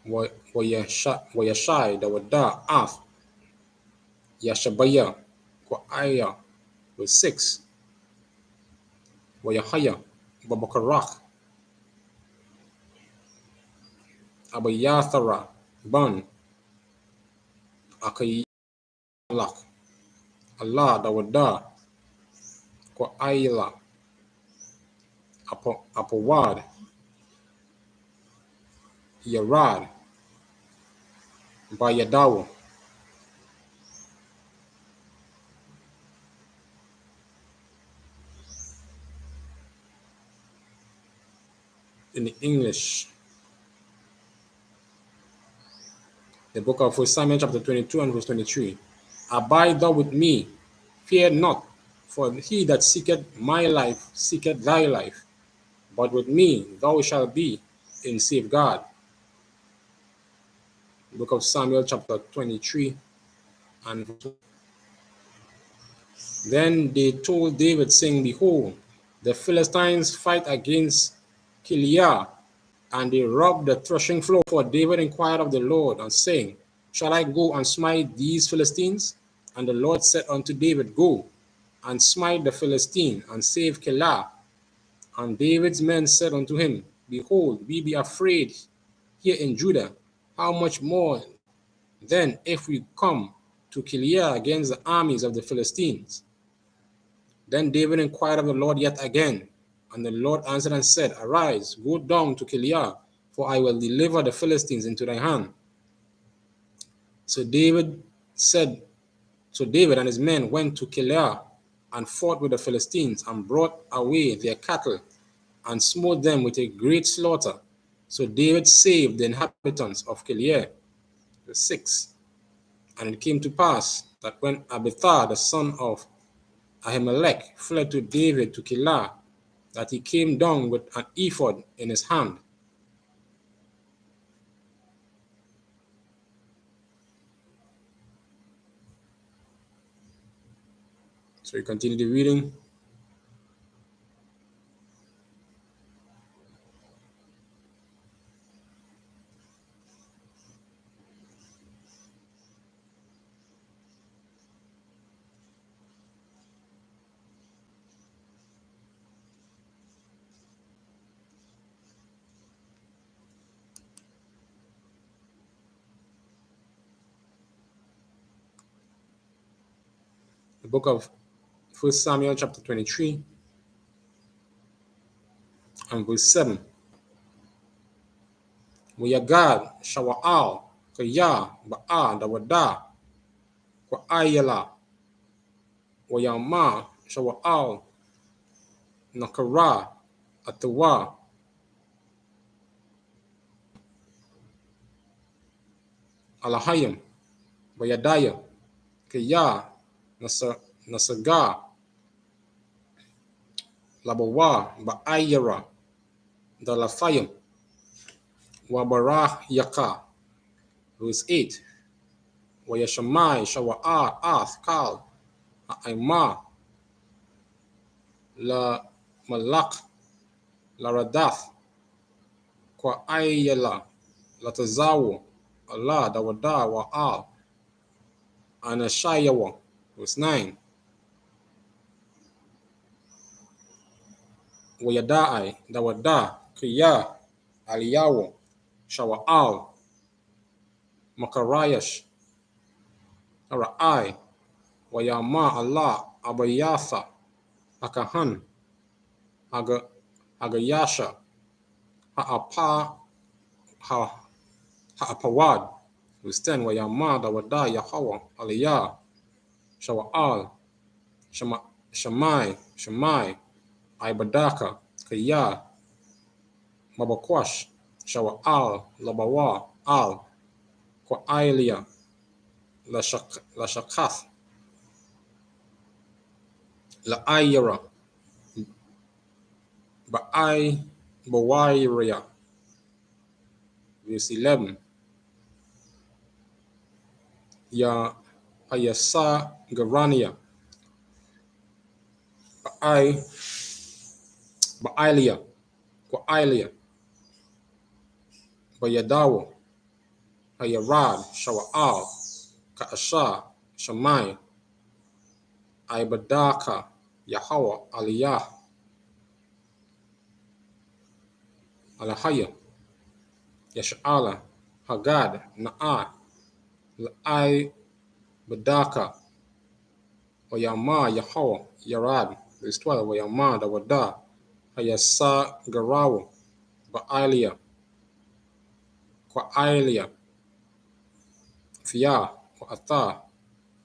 Wayashai, Dawada, Ath, Yashabaya, Aya, was 6. Wayahaya, Babakarak, Abayathara, Ban, Akayalak, Allah, Dawada, Ayla, Apawad, Yarad, Bayadawa. In the English, the book of 1 Samuel chapter 22 and verse 23. Abide thou with me, fear not, for he that seeketh my life seeketh thy life, but with me thou shalt be in safeguard. The book of Samuel chapter 23 and verse 2. Then they told David, saying, Behold, the Philistines fight against Keilah, and they robbed the threshing floor. For David inquired of the Lord, and saying, Shall I go and smite these Philistines? And the Lord said unto David, Go and smite the Philistine, and save Keilah. And David's men said unto him, Behold, we be afraid here in Judah. How much more then if we come to Keilah against the armies of the Philistines? Then David inquired of the Lord yet again, and the Lord answered and said, Arise, go down to Keilah, for I will deliver the Philistines into thy hand. So David and his men went to Keilah and fought with the Philistines, and brought away their cattle, and smote them with a great slaughter. So David saved the inhabitants of Keilah. Verse 6. And it came to pass that when Abiathar the son of Ahimelech fled to David to Keilah, that he came down with an ephod in his hand. So we continue the reading. The book of 1 Samuel chapter 23 and verse 7. Wayagad shawa'al kaya ba'a dawada kwa ayala wayama shawa'al nakara atawa alahayim wayadaya kaya nasaga labawa ba'ayara dalafayim wabarah yaka. Verse 8. Wayashamai shawa'a ath kal ha'aima la malak la radath kwa ayala la tazawu Allah dawada wa al anashayawa. Verse 9. Wayadai dawada kiya aliyawo shawa'al makarayash ra'ai wayama Allah abayatha akahan agayasha ha'apawad. Verse 10. Wayama dawada yahawa aliyah shawa'al shamai ibadaka kaya mabakwash shawa'al labawa al kwa ailia la shakath la ayara ba'ai bawairia. Verse 11. Ya ayasa garania ba'ailia kwa ailia bayadawo ayarad shawa'al ka'asha shamai ibadaka yahawa aliyah alahaya yash'ala hagad na'a la'ai badaka wayama yahawa yarad. Verse 12. Wayama dawada ayasa garawo ba'ailia kwa ailia fiya wa ata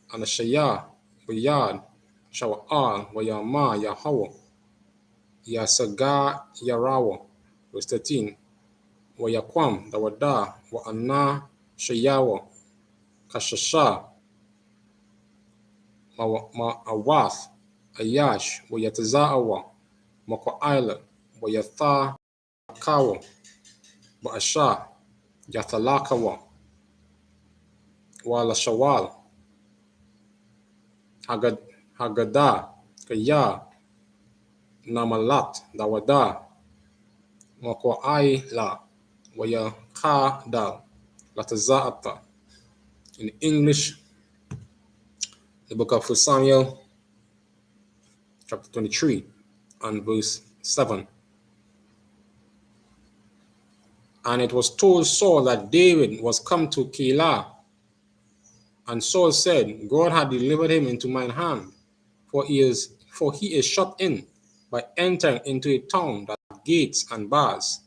anashaya bayad shawa'al wayama yahawa yasaga yarawa. Verse 13. Wayakwam dawada wa anna shayawa kashasha ma'awath ayash wayataza'awa makwa'ila wayatha kawa ba'asha yathalakawa wala shawal hagada kaya namalat dawada makwa'ila wayakadal lataza'ata. In English, the book of 1 Samuel chapter 23 and verse 7. And it was told Saul that David was come to Keilah. And Saul said, God had delivered him into mine hand, for he is shut in by entering into a town that hath gates and bars.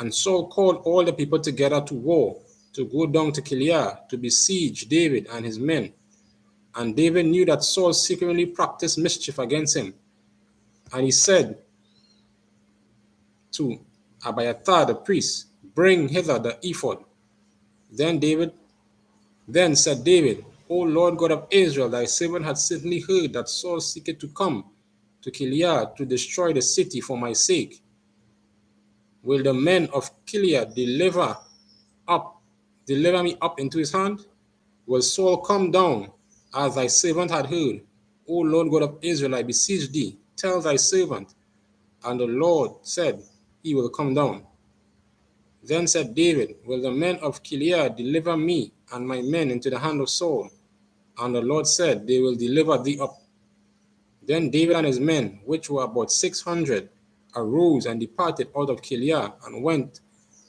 And Saul called all the people together to war, to go down to Keilah to besiege David and his men. And David knew that Saul secretly practiced mischief against him. And he said to Abiathar the priest, bring hither the ephod. Then said David, O Lord God of Israel, thy servant hath certainly heard that Saul seeketh to come to Keilah to destroy the city for my sake. Will the men of Keilah deliver me up into his hand? Will Saul come down, as thy servant had heard? O Lord God of Israel, I beseech thee, tell thy servant. And the Lord said, he will come down. Then said David, will the men of Keilah deliver me and my men into the hand of Saul? And the Lord said, they will deliver thee up. Then David and his men, which were about 600, arose and departed out of Keilah and went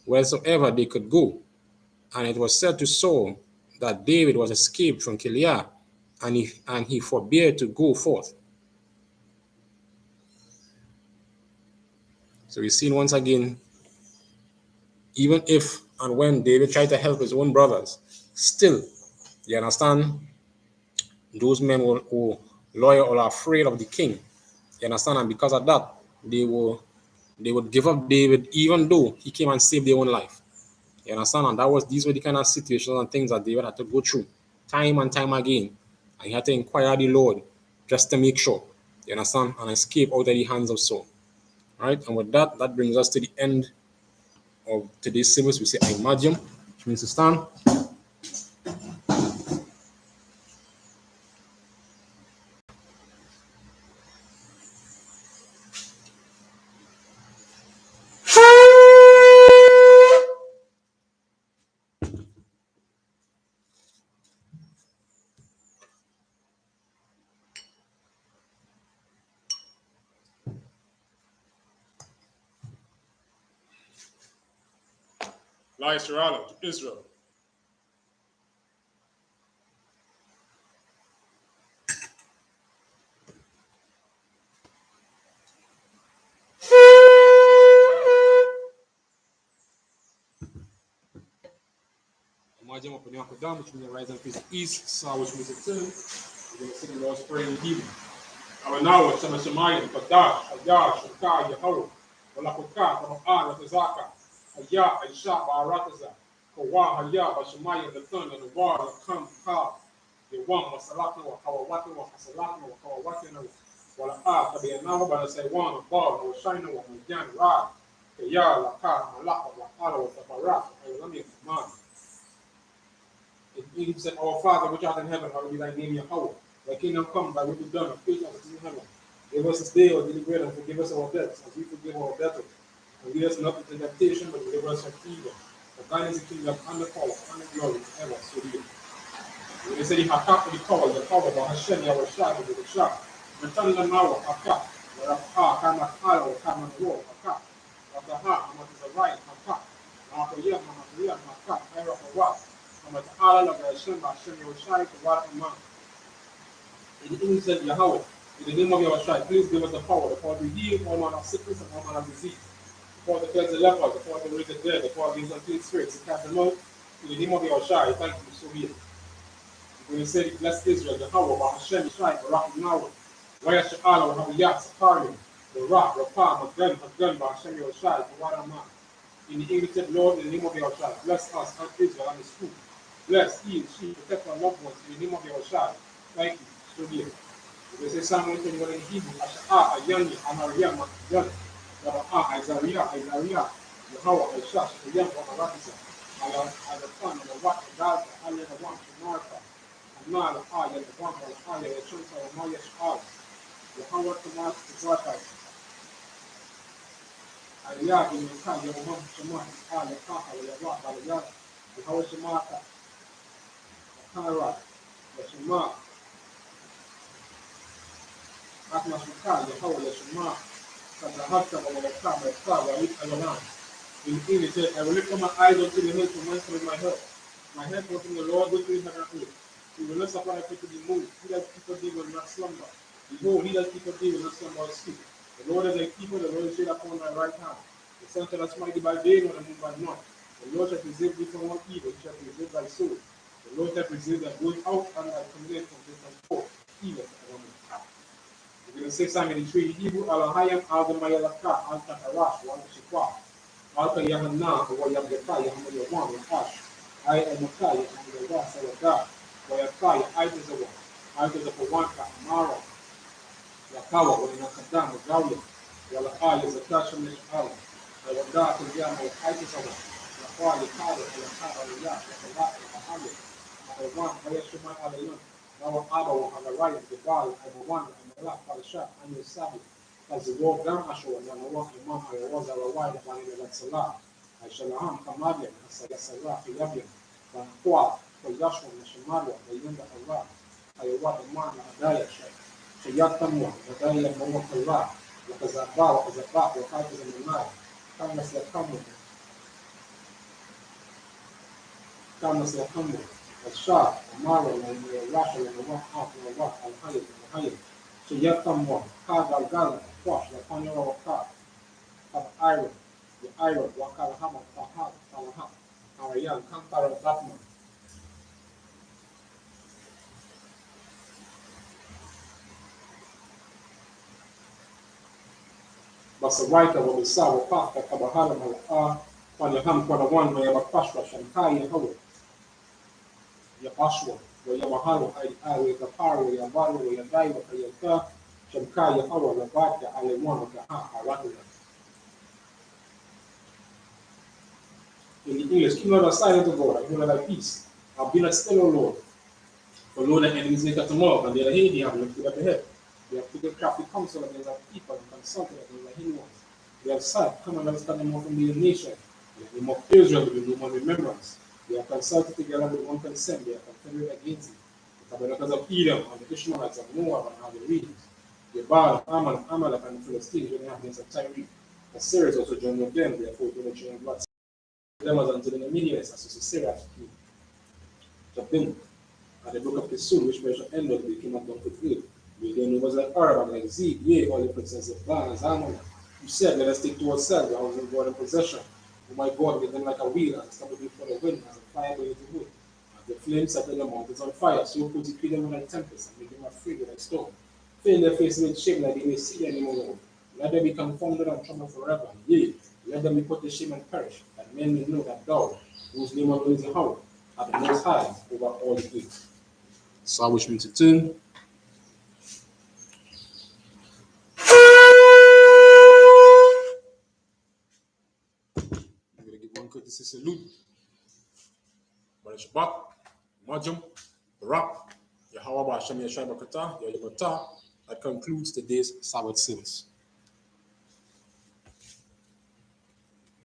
wheresoever they could go. And it was said to Saul that David was escaped from Keilah, and he forbade to go forth. So we see once again, even if and when David tried to help his own brothers, still, you understand, those men were loyal or afraid of the king. You understand? And because of that, they would give up David even though he came and saved their own life. You understand? And these were the kind of situations and things that David had to go through time and time again. And he had to inquire the Lord just to make sure. You understand? And escape out of the hands of Saul. Right? And with that, that brings us to the end of today's service. We say Imagine, which means to stand. SHALAM to Israel. Imagine opening up down, which means rise and face east, south, which means to turn. We're going to sing the Lord's Prayer in Hebrew. Our now, Shema Shemayim, Kadash, Ayah, Shemka, Yahweh, Walakuka, Rama'an, Tazaka, Ayah, Aisha, Barataza, Kawa, Ayah, Bashemayim, the Thun, and the War, the Kam, Ka, the one, Wasalatan, Wakawatan, Wakasalatan, Wakawatan, Wala'a, Kabianawa, Banasaiwan, the Bar, the Shina, Wamajan, Ra, Kaya, Laka, Malaka, Wakala, Watabarak, Ayalami, Man. He said, Our Father, which art in heaven, hallowed be thy name, Yahweh. Thy kingdom come, thy will be done, on earth as it is in heaven. Give us this day our daily bread, and forgive us our debts, as we forgive our debtors. And lead us not into temptation, but deliver us from evil. For thine is the kingdom, and the power, and the glory, forever. So be it. When they said, Hakak to the power, but Hashem, Yahweh, Shah, with the Shah. Return the now, Hakak. Waraha, Kamakala, or Kamanwo, Hakak. Wakaha, Amatazariah, Hakak. Makayan, Makayan, Hakak, Ira, Hawa. Amatala, Hashem, Hashem, Yahweh, Shah, to Wara, Amman. In the English said Yahweh, in the name of Yahweh, please give us the power to heal all manner of sickness and all manner of disease, the power to cleanse the lepers, the power to raise the dead, the power against unclean spirits, to cast them out. In the name of Yahweh, thank you, so be it. When he said, bless Israel, Yahweh, Hashem, Yahweh, Barak, Yahweh, Waya Sha'ala, Wahabiyat, Sakarian, the Rock, Rapam, Magan, Hashem, Yahweh, Tawadama. In the English said, Lord, in the name of Yahweh, bless us and Israel and his food. Bless, heal, sheep, protect our loved ones. In the name of Yahweh, thank you. So be it. They say Psalm 121 in Hebrew, Asha'a, Ayani, Amariah, Makiyan, Raba'a, Isaiah, Yahweh, Aishash, Ayam, Waharatisa, Alafan, Alawat, Gaza, Alawan, Shamarka, Amal, Aya, the one, Aya, Yashunta, Maya, Shal, Yahweh, Tamat, Zaka, Ayah, Yaka, Yahweh, Shamat, Aya, Kaka, Yahweh, Aliyah, Yahweh, Shamaka, Akara, Yashima, Atmasuka, Yahweh, Yashima, Kazahata, Walaka, Yaka, in English, I will lift up my eyes unto the hills from whence cometh my help. My help comes from the Lord, which created heaven and earth. He will not suffer thy foot to be moved. He that keepeth thee will not slumber. Behold, he that keepeth thee will not slumber or sleep. The Lord is thy keeper, the Lord is shade upon thy right hand. The sun shall not smite thee by day, nor the moon by night. The Lord shall preserve thee from all evil, he shall preserve thy soul. The Lord shall preserve thy going out and thy coming in from this forth, even forevermore. We're going to say Psalm 83 in Hebrew, Alahayam, Al-Gamayalaka, Al-Tatarash, Al-Shikwa. Alka Yahanna, Wayabaka, Yahaman, Ash, I.S.U.K, Yahaman, Salada, Wayaka, I.S.U.K, I.S.U.K, Mara, Yakawa, Wayanakadam, Galia, Walaka, Yazakasha, Mishal, Wayada, Yama, I.S.U.K, Yakwa, Yakada, Yakada, Yak, Yakalaka, Ahali, Ayawan, Ayashuma, Alayan, Nawa Aba, Wahalaraya, the Gal, Ayawan, Amalak, Palashat, and Yosabi. As the Lord Gam Ashur, and the Lord Imam, I was a wide of the Salah, I SHALAM, Kamadian, Salah, Yabian, and Kwa, for Yashua, and Shamaria, the Yunda Allah, I was a man, Adaya, Shayatamwa, Adaya, Momakala, the Zabal, the Zabak, the Kaitas in the night, Kamas the Kamu, الشعب ومارو والراشا والروح عاف والروح الحي والحي سيكم وكاد الغالة فوش لقانيا وكاد كاد ايرو ايرو وكاد هما فهاد فالها Arian Kampara Batman. Basawika wa bisawa paka kabahala malaa kwa yaham kwa wan wa yabakashwa shankai yahawa ya ashwa wa yabahala ay ay wa kapara wa yabaru wa yadai wa kayaka shankai yahawa wa baka alemwan wa kaha awatu. In the English, keep not aside to God, and thy peace. I'll be not still, O Lord. For Lord, the enemies make at tomorrow, and the other hand, they have lifted up the head. They have taken crafty counsel against our people and consulted against the hidden ones. They have said, come and let us stand them off from the nation. The name of Israel will be no more remembrance. They have consulted together with one consent. They have contended against it. The tabernacles of Edom and the Ishmaelites of Moab and all the regions. The Baal, Ammon, Amalek, and the Philistines when they have against Tyre. Assyria also joined with them, therefore, when the children of God. Them as unto the Medians, as to Sisera to them. And the book of the Sun, which measure ended, they came up with it. We then was like Arab and like Zeb, yea, all the princes of God and Zalman. You said, let us take to ourselves the house of God in possession. Oh my God, make them like a wheel and stop before the wind, as a fire burning the wood. As the flames set the mountains on fire, so put it them in a tempest and make them afraid with a storm. Fill their faces with shame that they may see anymore. Let them be confounded and troubled forever. Yea, let them be put to shame and perish, that men may know that thou, whose name alone is Yahweh, are the most high over all the earth. So I wish me to turn. I'm going to give one courtesy salute. Shabbat, Majum, Barak, Yahweh Hashem Yeshua Bakata, Yahweh. That concludes today's Sabbath service.